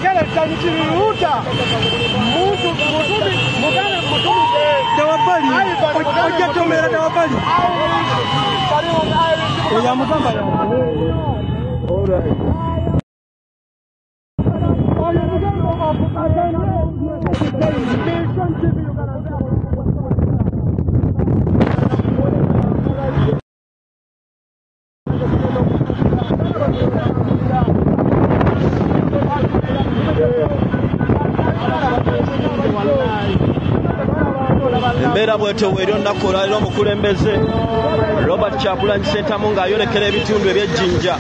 kele tanchiruta mtu mugana mutumi dawabali ojja tomera dawabali oya mugamba ya alright oya mugamba afukana Mbera bweto weryo nakola lero mukulembeze Robert Kyagulanyi Ssentamu ng'ayolekera ebitundu eby'ejjinja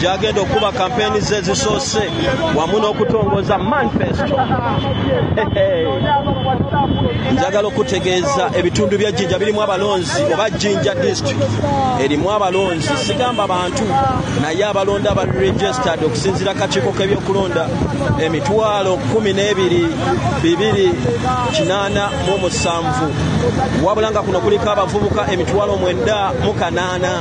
gy'agenda okuba kampeni ze zisoose wamu n'okutongoza manifesto. Njagala okutegeeza ebitundu bya Jjinja birimu abalonzi oba Jjinja district erimu abalonzi sigamba bantu naye abalonda aba registered okusinziira akakiiko k'ebyokulonda 12,287 wabula nga kuno kuliko abavubuka 9,800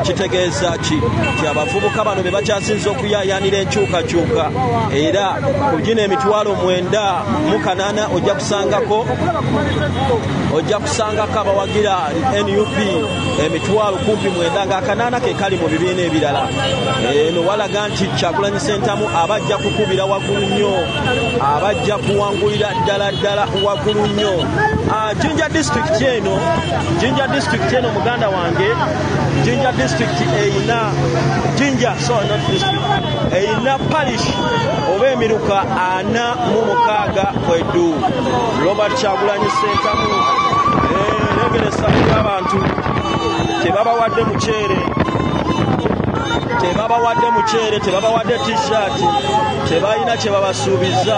kitegeeza ki ti abavubuka bano be bakyasinza okuyaayaanira enkyukakyuka era kugina 9,800 ojja kusangako abawagira NUP 9,900 nga akanaana ke kali mu bibiina ebirala eno walaga nti Kyagulanyi Ssentamu abajja kukubira waggulu nnyo abajja kuwangulira ddala waggulu nnyo. Jjinja district eno muganda wange Jjinja district eyina eyina parish oba emiruka 46 kwedu. Robert Kyagulanyi Ssentamu legeresa abantu tebabawadde muceere tebabawadde t-shirt tebalina kye babasuubiza.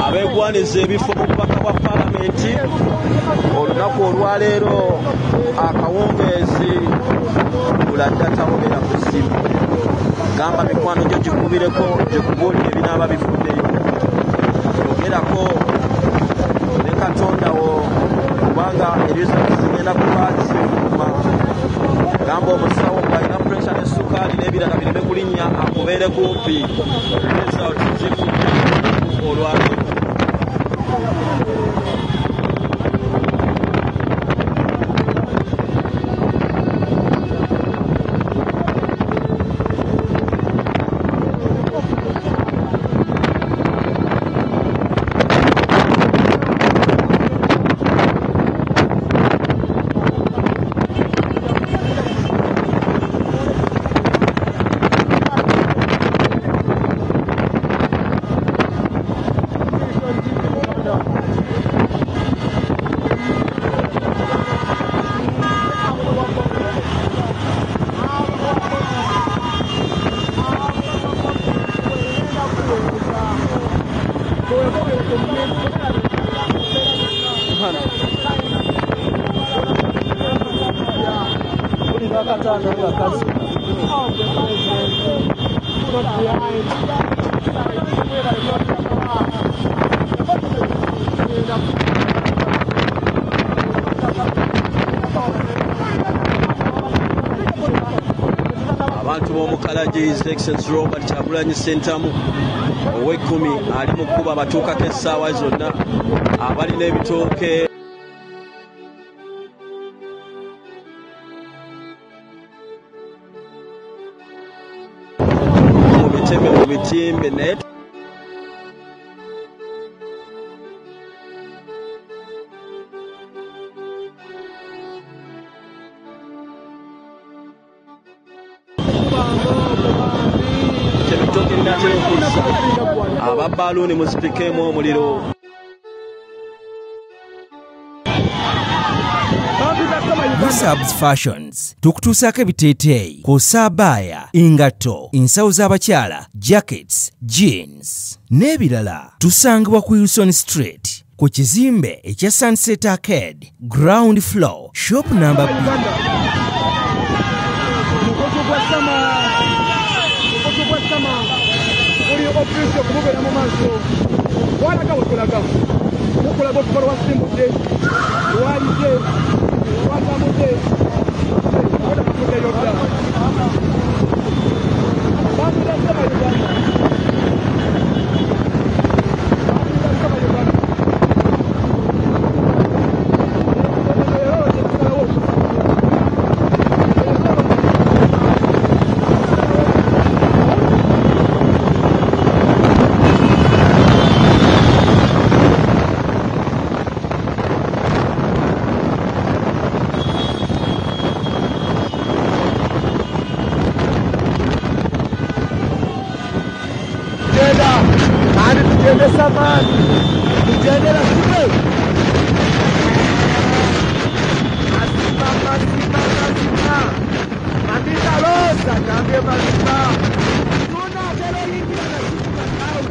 Abegwaniza ebifo mu bubaka bwa palamenti olunaku olwaleero akawungeezi buladde atawogera ku ssimu gamba mikwano gyo gikubireko gikubuulire ebinaaba bivuddeyo yogerako ne katondawo kubanga erizulti zigenda kuba zivuma gamba omusawo ng'alina puresha ne sukaali n'ebirala bireme kulinnya akubeere kumpi resulti zivudde olwaleero. Abantu b'omukalagi His Excellency Robert Kyagulanyi Ssentamu ow'ekkumi ali mu kkuba abatuukako essaawa zonna abalina ebitooke mu bitimbe naye ababbaluuni muzipikeemu omuliro. Musabs Fashions tukutuusaako ebiteeteeyi kw'ossa abaya, engatto, ensawo z'abakyala, jackets, jeans n'ebirala. Tusangibwa ku Wilson Street ku kizimbe ekya Sunset Arcade ground floor shop number 2. official kumubera mu maso walaga wakulaga mukulaga okukora wasimudde walide wasamudde wala kukudde yodda bamula saba Uganda Samani, tukiendelea kule. Asima. Andika rosa, kaambie mazima. Tuna tele hiki na kitu na kau.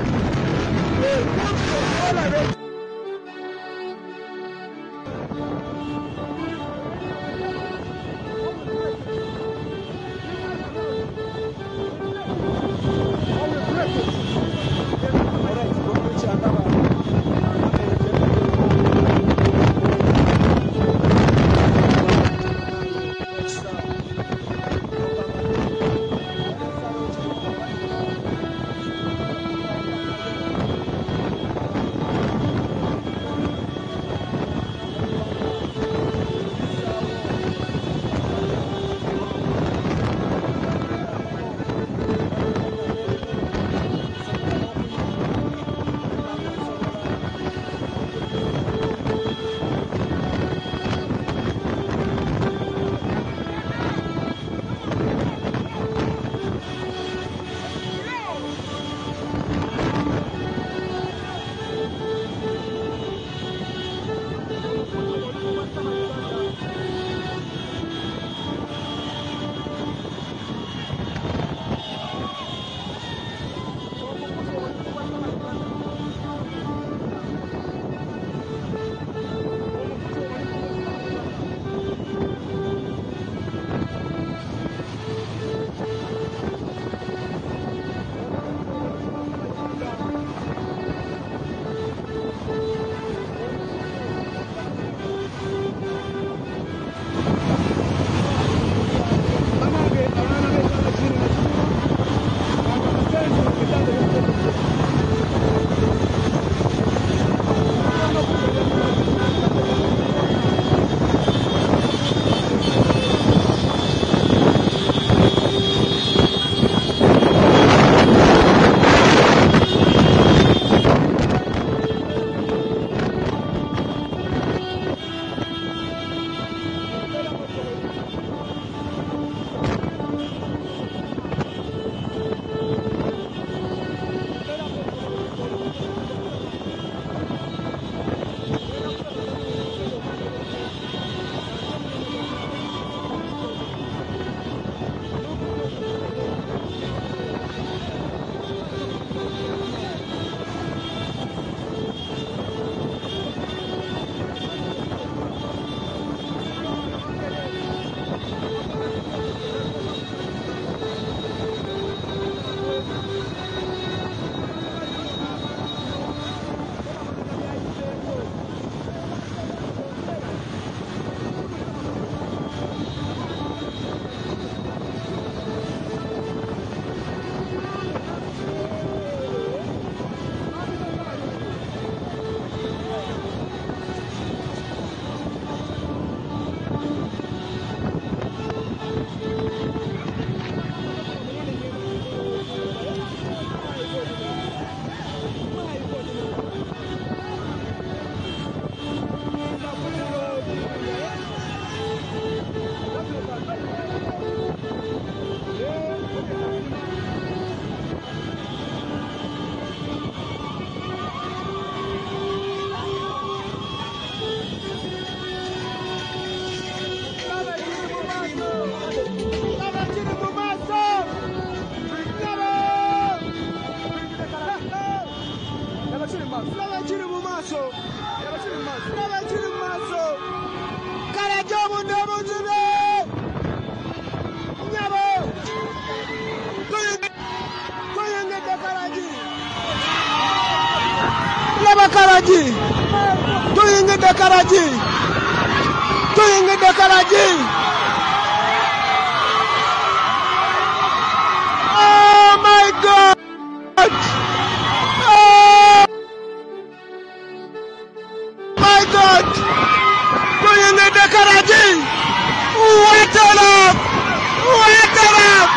Karaji. Tuyingide Karaji. Tuyingide Karaji. Oh my God. Oh my God. Tuyingide Karaji. Wait it up. Wait it up.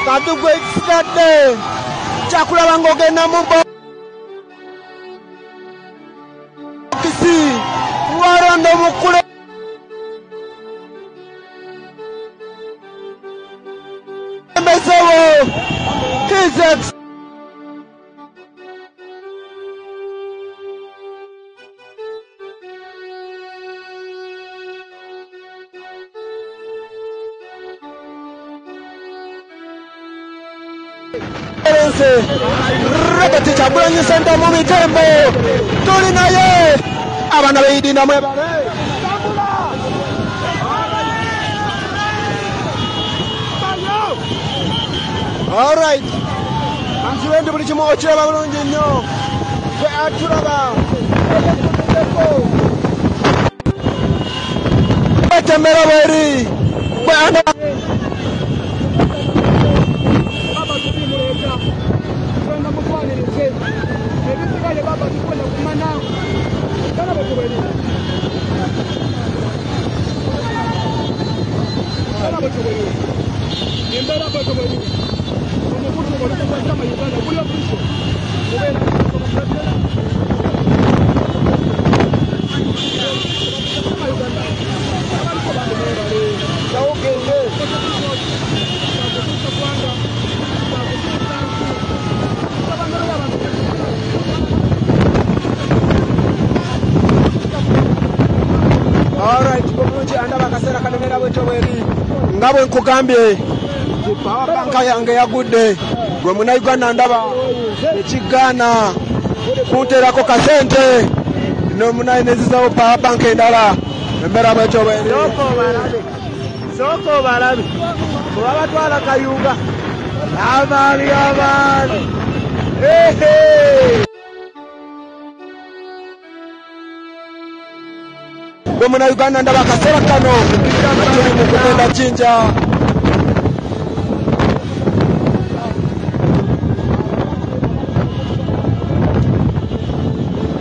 Kadugwe Friday chakula wangoge na mubo kisi warondo mukule mbesewo kizex Robert Chagulanyi Center mu mitembo tuli naye abana beidinda mwebale all right manzi wendi buli kimu okiraba bulungi nnyo gwe atulaba etembera bweri gwe ana ngabwe nkugambye power bank yange yagudde gwe muna Uganda ndaba ekigana kunterako kasente no muna enezizawo power bank endala embera bwekyo bweri soko balabi kuba batwala kayunga abali gwe muna Uganda ndaba kasera kano tuli mu kugenda Jinja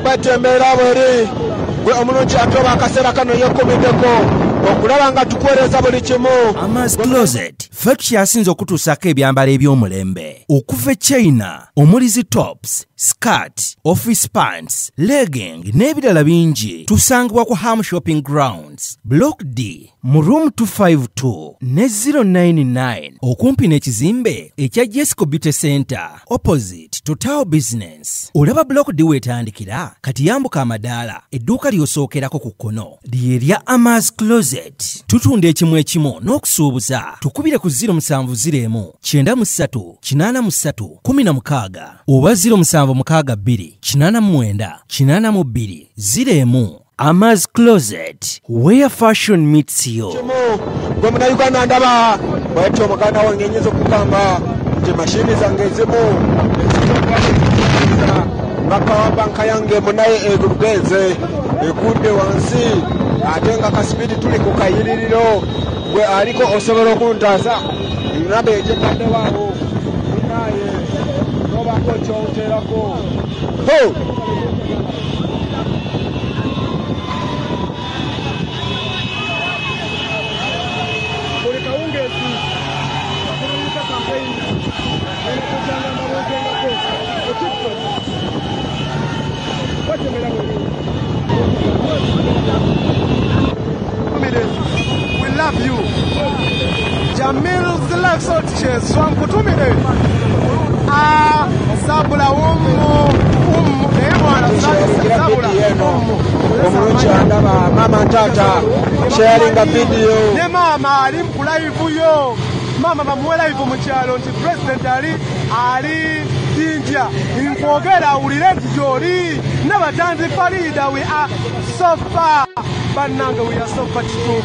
batembera bweri gwe omulungi atoba akasera kano yekomedeko okulaba nga tukuweereza buli kimu. Amas Closet ffe tukyasinze okutuusako ebyambalo eby'omulembe okuva e China omuli zi tops, skirt, office pants, legging n'ebirala bingi tusangibwa ku Ham Shopping Grounds, Block D mu room 252 ne 099 okumpi n'ekizimbe ekya Jesco Beauty Center opposite Total Business. Olaba Block D wetandikira kati yambuka amadaala edduuka ly'osookerako ku kkono lyerya Ama's Closet. Tutunda ekimu n'okusuubuza tukubire ku 0701 93 83 16 oba 0762 89 82 01. Ama's Closet, where fashion meets you. Gwe Munnayuganda ndaba bw'atyo muganda wange nnyinza okugamba nti mashini zange ezimu nga banka yange munaye egugenze ekudde wansi ate nga kasipidi tuli ku kayiririro gwe aliko osobola okuntaasa namba egyekadde waawo munaye nobaako kyonterako We love you. Jamil's life so cheers. So I'm kutumire. Sabula sabula mama tata sharing a video. Ne mama ali live yo. Mama bamuwe live mu kyalo nti president ali India inkwogera ulire jori n'abatanzi Farida we are so far bananga we are so far too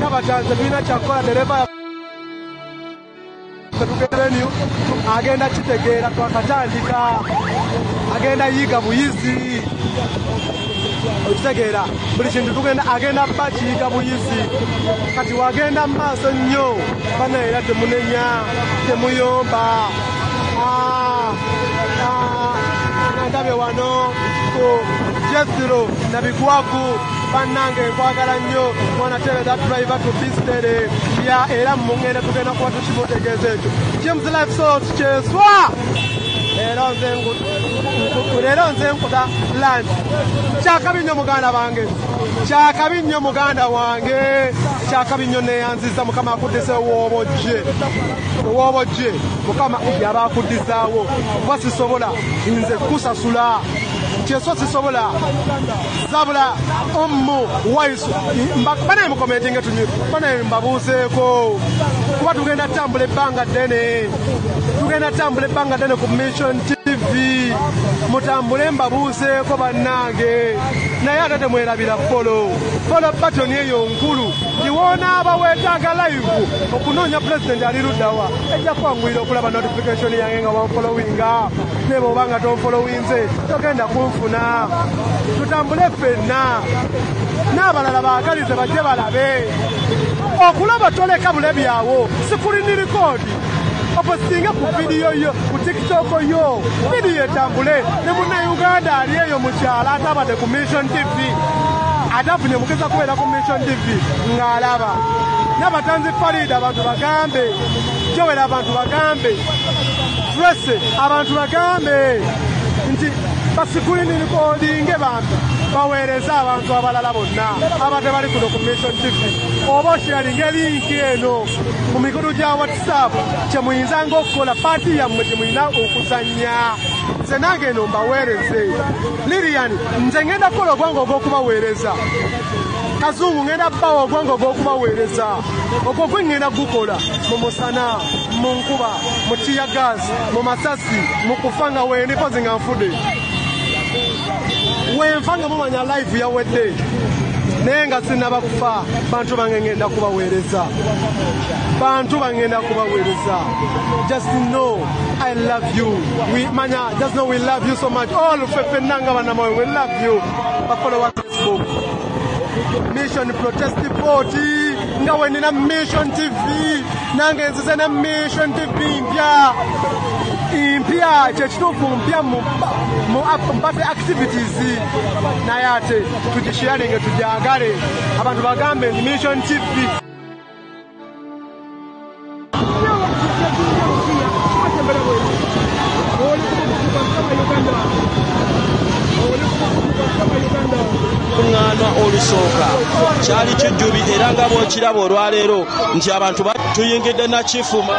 n'abatanzi bina kyakola dereva tukereni agenda kitegeera twakatandika agenda yiga buyizi okitegeera buli kintu tugenda agenda bakiyiga buyizi kati wagenda mu maaso nnyo bana era temunenya temuyomba ndabye wano ku Jesiro na Bigwaku bannange nkwagala nnyo mwana tele that driver to bistere ya era mungenda tugenda kuba tukimotegeeza ekyo James Life so kyeswa lero nze nkuda land kyakabi nnyo muganda bange kyakabi nnyo muganda wange kyakabi nnyo neyanziza mukama akuddise woobojje mukama yaba akuddizaawo kuba sisobola nze kusasula kyeso sisobola zabula ommu waisu banaye mukomentinge tunyi banaye mbabuuseeko kuba tugenda tambula ebbanga ddene ku Mission TV mutambule mbabuuseeko bannange naye ate temwerabira follow button eyo nkulu ndiwoona abaweetaaga live okunoonya president ali luddawa ejja kwanguyira okulaba notification yange nga wanfollowinga ne bw'oba nga tonfollowinze togenda kunfuna tutambule ffenna n'abalala baagalize bajje balabe okulaba toleka bulebyawo sikulini rikoodi opostinga ku video yo ku TikTok yo video etambule ne Munnayuganda ali eyo mu kyalo atabadde ku Mission TV atafune mukisa kubeera ku Mission TV ng'alaba n'abatanzi Farida abantu bagambe Joel abantu bagambe Tracy abantu bagambe nti basikulini rikoodinge bantu baweereza abantu abalala bonna abadde bali kuno ku Mission TV oba osharinga linki eno mu mikutu gya WhatsApp kyemuyinzanga okukola paati yammwe gyemuyina okuzannya nze nange eno mbaweereze Lilian nze ngenda kukola ogwange ogw'okubaweereza Kazungu ngenda bawa ogwange ogw'okubaweereza ogwo gwe ngenda gukola mu musana mu nkuba mu tiyagazi mu masasi mu kufa nga wenikozi nga nfudde wenfanga mumanya live yawedde naye nga sinaba kufa bantu bange ngenda kubaweereza just know I love you just know we love you so much all fefenanga banamawe we love you bafollow wa Facebook Mission Protest Party nga wenina Mission TV nange nzize na Mission TV impya kyekituufu mpya mu mpate activities naye ate tugisharinge tujagale abantu bagambe Mission TV kyali kijjubi era nga bw'okiraba olwaleero nti abantu tuyingidde Nakifuma.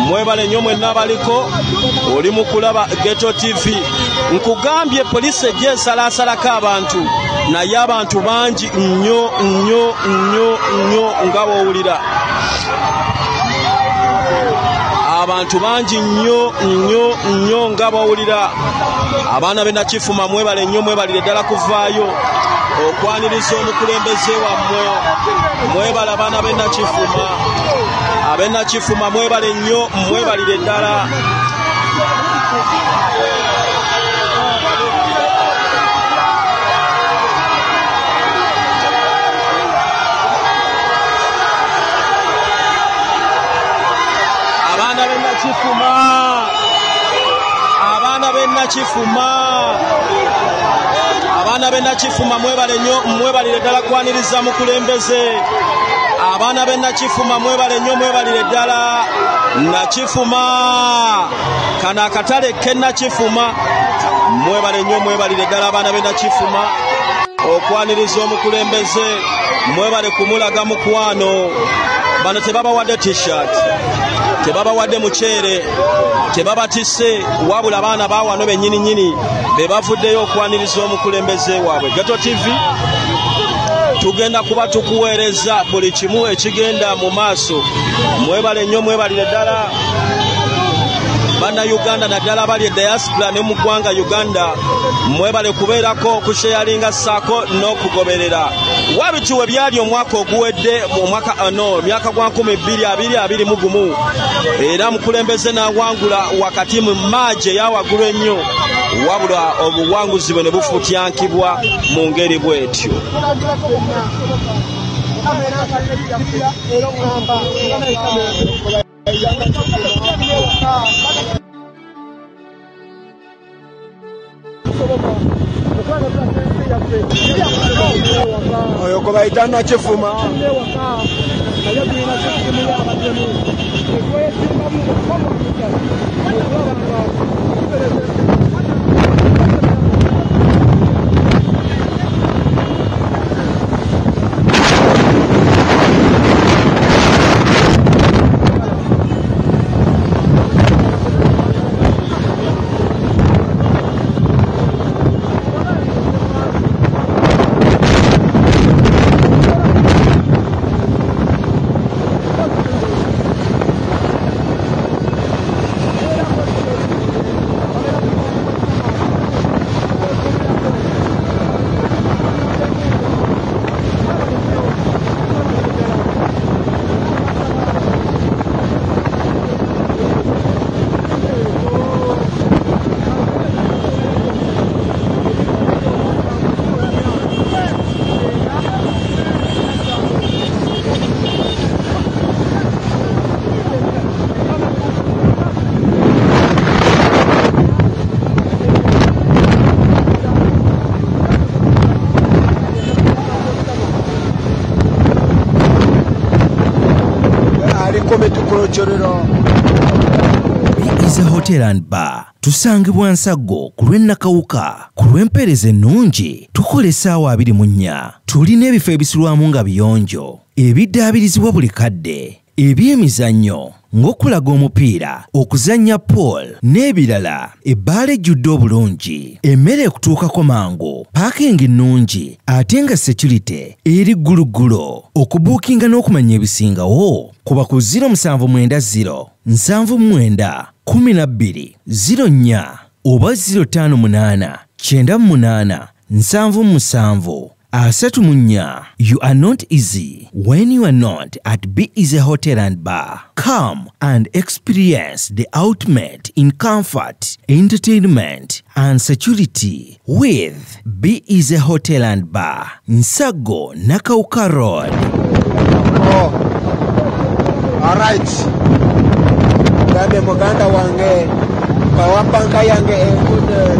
Mwebale nnyo mwenna abaliko oli mu kulaba Ghetto TV. Nkugambye poliisi ejja esalasalako abantu naye abantu bangi nnyo nnyo nnyo nnyo nga wowulira. Abantu bangi nnyo nnyo nnyo nga bawulira. Abaana b'e Nakifuma mwebale nnyo, mwebalire ddala kuvaayo okwaniriza omukulembeze wammwe. Mwebale abaana b'e Nakifuma. Ab'e Nakifuma mwebale nnyo, mwebalire ddala. Abaana b'e Nakifuma. Abaana b'e Nakifuma. Abaana b'e Nakifuma mwebale nnyo, mwebalire ddala kwaniriza mukulembeze. Abaana b'e Nakifuma mwebale nnyo, mwebalire ddala. Nakifuma kana akatale k'e Nakifuma mwebale nnyo, mwebalire ddala abaana b'e Nakifuma okwaniriza omukulembeze. Mwebale kumulaga mukwano. Bano tebabawadde t-shirt, tebabawadde muceere, tebabatisse, wabula abaana baawano bennyini nnyini be bavuddeyo okwaniriza omukulembeze waabwe. Ghetto TV tugenda kuba tukuweereza buli kimu ekigenda mu maaso. Mwebale nnyo, mwebalire ddala Bannayuganda naddala abali diaspora ne mu ggwanga Uganda. Mwebale kubeerako okusheyalinga ssaako n'okugoberera. Wabituwe byali omwaka oguwedde mu myaka gwa 2021 era mukulembeze n'awangula wakati mu maaje yawaggulu ennyo, wabula obuwanguzi bwe ne bufutyankibwa mu ngeri bw'etyo. Oyo kubayita Nakifuma. Is a hotel and bar. Tusangibwa Nsago ku lw'Ennakawuka. Ku lw'empeereza ennungi tukola essaawa 24. Tulina ebifo ebisulwamu nga biyonjo, ebiddaabirizibwa buli kadde, ebyemizannyo ng'okulaga omupiira, okuzannya pool n'ebirala. Ebbaala ejjudde obulungi, emmere ekutuukako mangu, paakingi nnungi ate nga security eri gguluggulo. Okubuukinga n'okumanya ebisingawo kuba ku 070 79 12 04 oba 058 98 77 34. You are not easy when you are not at Be Easy Hotel and Bar. Come and experience the ultimate in comfort, entertainment and security with Be Easy Hotel and Bar, Nsago, Nakawuka Road. Oh. All right. Gambe muganda wange bawapanka yange enkude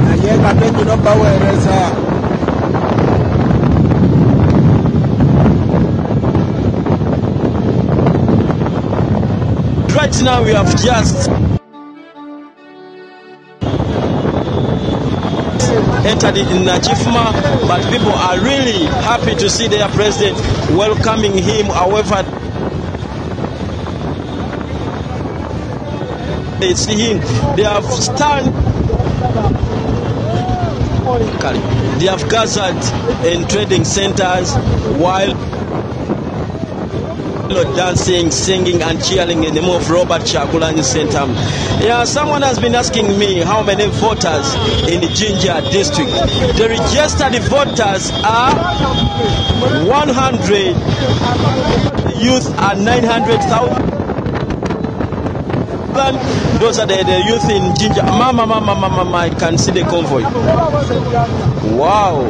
naye Kate nyino baweereza. Right now we have just entered in Najifma, but people are really happy to see their president welcoming him. However, they see him, they have gathered in trading centers while dancing, singing and cheering in the name of Robert Kyagulanyi Ssentamu. Yeah, someone has been asking me how many voters in the Jinja district. The registered voters are 100, youth are 900,000. Those are the youth in Jinja. Mama, I can see the convoy. Wow.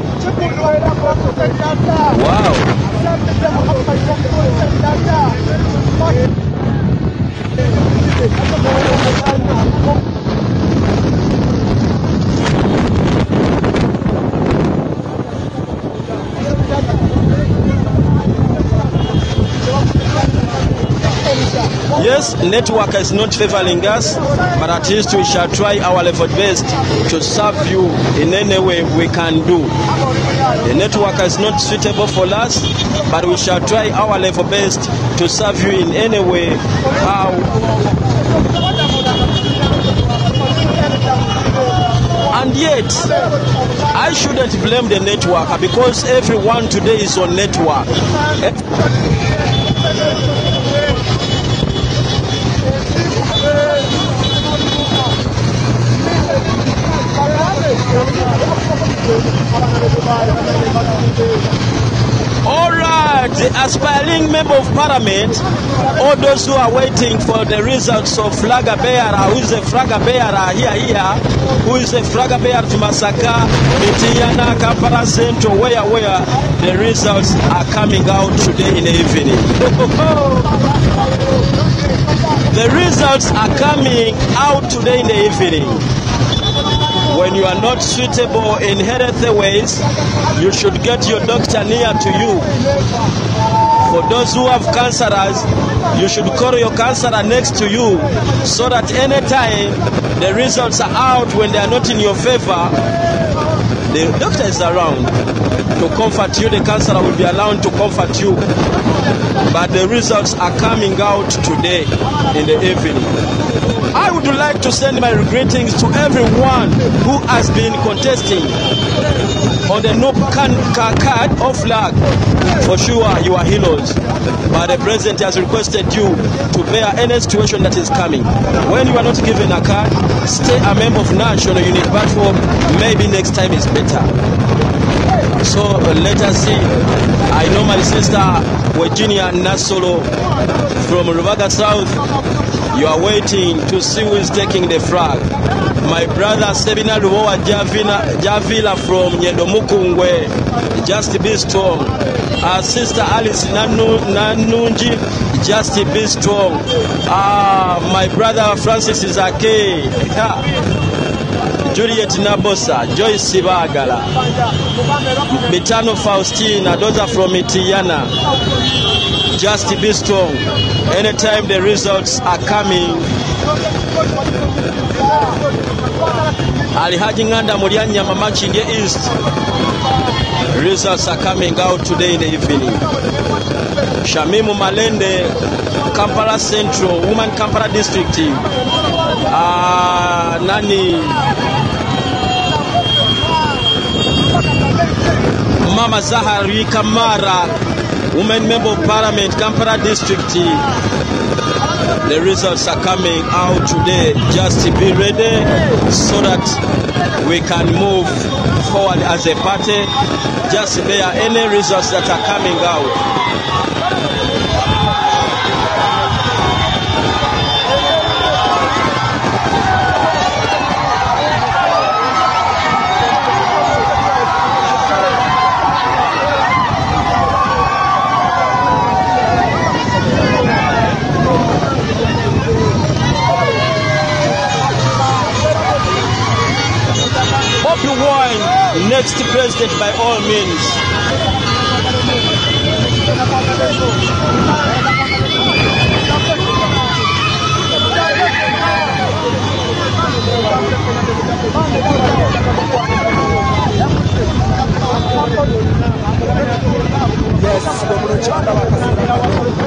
Yes, network is not favoring us, but at least we shall try our level best to serve you in any way we can do. The network is not suitable for us, but we shall try our level best to serve you in any way. How? And yet, I shouldn't blame the network because everyone today is on network. All right, the aspiring member of parliament, all those who are waiting for the results of flag bearer, who is a flag bearer here, who is a flag bearer to Masaka, Mitiana, Kampala Central, where the results are coming out today in the evening. The results are coming out today in the evening. When you are not suitable in healthy ways, you should get your doctor near to you. For those who have cancerers, you should call your counselor next to you so that anytime the results are out when they are not in your favor, the doctor is around to comfort you, the counselor will be allowed to comfort you. But the results are coming out today in the evening. I would like to send my greetings to everyone who has been contesting on the no card or flag. For sure, you are heroes. But the president has requested you to bear any situation that is coming. When you are not given a card, stay a member of National Unity Platform. Maybe next time is better. So let us see. I know my sister Virginia Nasolo from Rubaga South. You are waiting to see who is taking the flag. My brother Sebina Lubowa Javila from Nyendomukungwe, just be strong. Our sister Alice Nanunji, just be strong. My brother Francis Izake, Juliet Nabosa, Joyce Sibagala, Mitano Faustina, daughter from Itiana. Just be strong. Anytime the results are coming. Alihaji Nganda Mulianya Mamachi in the East. Results are coming out today in the evening. Shamimu Malende, Kampala Central, Woman Kampala District. Mama Zahari Kamara, Women Member of Parliament, Kampala District. The results are coming out today. Just be ready so that we can move forward as a party. Just bear any results that are coming out. next president by all means.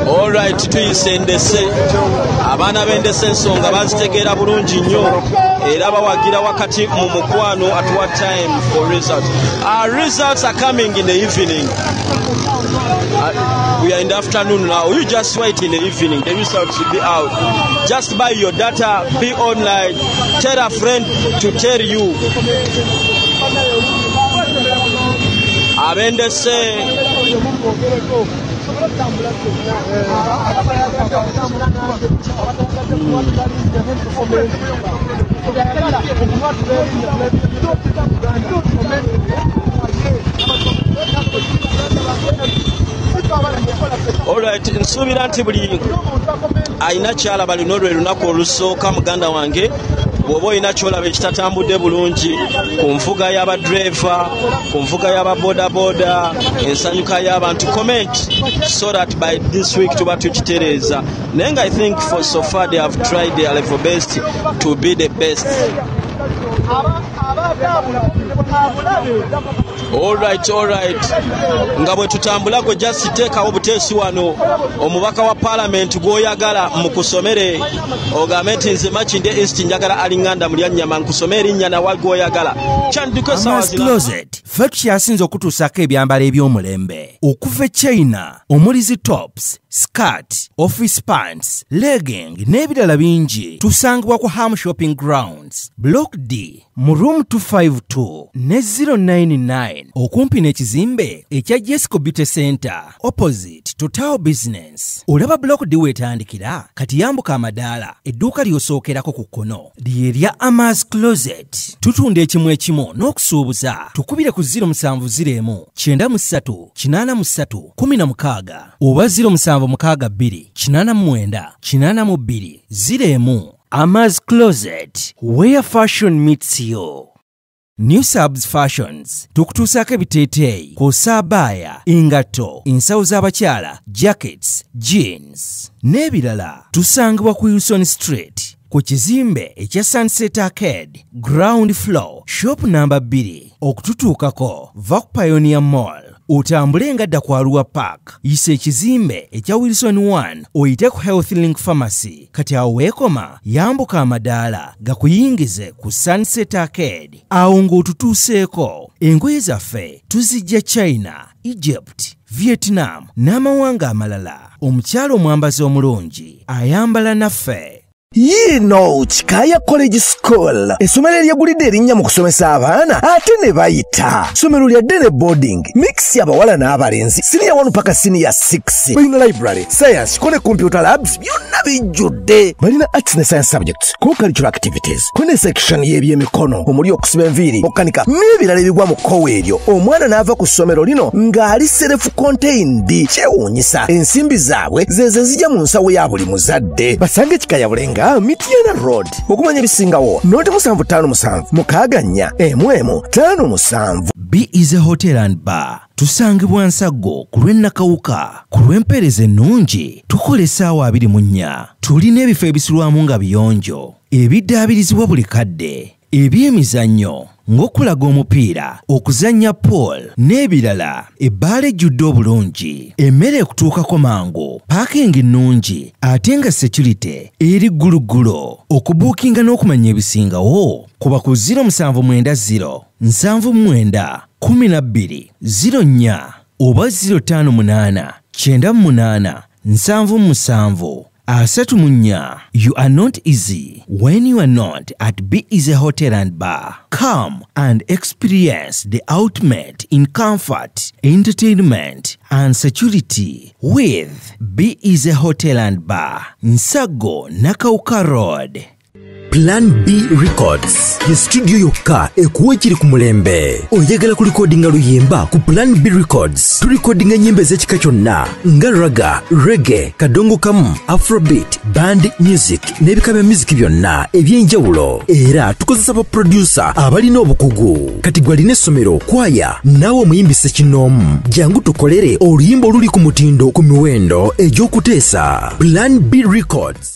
All right, tuyisendese abaana b'endese ensonga bazitegeera bulungi nnyo era bawagira wakati mu mukwano at what time for results. Our results are coming in the evening. We are in the afternoon now. You just wait in the evening. The results will be out. Just buy your data, be online, tell a friend to tell you. Abendese Alright, nsuubira nti buli ayina kyala balina olwe lunaku olusooka muganda wange bw'oba olina kyolaba ekitatambudde bulungi ku nfuga y'abadreva, ku nfuga y'ababodaboda, ensanyuka y'abantu, comment so that by this week tuba tukitereeza. Naye nga I think for so far they have tried their level best to be the best. Alright. Nga bwe tutambulako just teekawo buteesi wano omubaka wa parliament gw'oyagala mukusomere ogambe nti nze Makinde East njagala alinganda mu Lyanyama nkusomere erinnya nawe gw'oyagala. Ama's Closet ffe tukyasinza okutuusako ebyambalo eby'omulembe okuva China omuli zi tops, skirt, office pants, legging n'ebirala bingi. Tusangibwa ku Ham Shopping Grounds, Block D mu room 252 ne 099 okumpi n'ekizimbe ekya Jesco Beauty Center opposite Total Business. Olaba Block D wetandikira kati yambuka amadaala edduuka ly'osookerako ku kkono ly'erya Ama's Closet. Tutunda ekimu ekimu n'okusuubuza. Tukubire ku 0701 93 83 16 oba 0762 89 92 01. Ama's Closet, where fashion meets you. New Subs Fashions tukutuusako ebiteeteeyi kw'ossa abaya, engatto, ensawo z'abakyala, jackets, jeans n'ebirala. Tusangibwa ku Wilson Street ku kizimbe ekya Sunset Arcade ground floor shop number 2. Okututuukako va ku Pioneer Mall otambule nga dda ku Arua Park, yisa ekizimbe ekya Wilson 1 oyite ku Health Link Pharmacy. Kati awo weekoma yambuka amadaala gakuyingize ku Sunset Arcade. Awo ng'otutuuseeko. Engoye zaffe tuzijja China, Egypt, Vietnam n'amawanga amalala. Omukyala omwambazi omulungi ayambala naffe. Yino Chikaya College School essomero eryegulidde erinnya mu kusomesa abaana ate ne bayita ssomero lya Dene Boarding mix y'abawala n'abalenzi senior 1 paka senior 6. Balina library, science, kone computer labs byonna bijjudde. Balina arts ne science subjects, co-curricular activities, kone section y'ebyemikono omuli okusiba enviiri, okukanika n'ebirala ebigwa mu kkowe eryo. Omwana n'ava ku ssomero lino ng'ali self contained. Kyewuunyisa ensimbi zaabwe zeze zijja mu nsawo ya buli muzadde. Basange Chikaya Bulenga Mitiana Road okumanya ebisingawo noti 757 mukaganya emwemu 57. Be Easy Hotel and Bar tusangibwa Nsago ku lw'Ennakawuka ku lw'empeereza ennungi tukola essaawa 24. Tulina ebifo ebisulwamu nga biyonjo ebiddaabirizibwa buli kadde, ebyemizannyo ng'okulaga omupiira, okuzannya pool n'ebirala. Ebbaala ejjudde obulungi, emmere ekutuukako mangu, paakingi nnungi ate nga security eri gguluggulo. Okubuukinga n'okumanya ebisingawo kuba ku 0790 79 12 04 oba 058 98 77 34. You are not easy when you are not at Be Easy Hotel and Bar. Come and experience the ultimate in comfort, entertainment and security with Be Easy Hotel and Bar, Nsago, Nakauka Road. Plan B Records ye studio yokka ekuwa ekiri ku mulembe. Oyagala ku recordinga luyimba ku Plan B Records tulikodinga nyimbe z'ekika kyonna nga raga, reggae, kadongo kamu, afrobeat, band music n'ebika bya music byonna eby'enjawulo. Era tukozesa ba producer abalina obukugu. Kati gwalina essomero kwaya naawe omuyimbise kinoomu jangu tukolere oluyimba oluli ku mutindo ku miwendo egy'okuteesa. Plan B Records.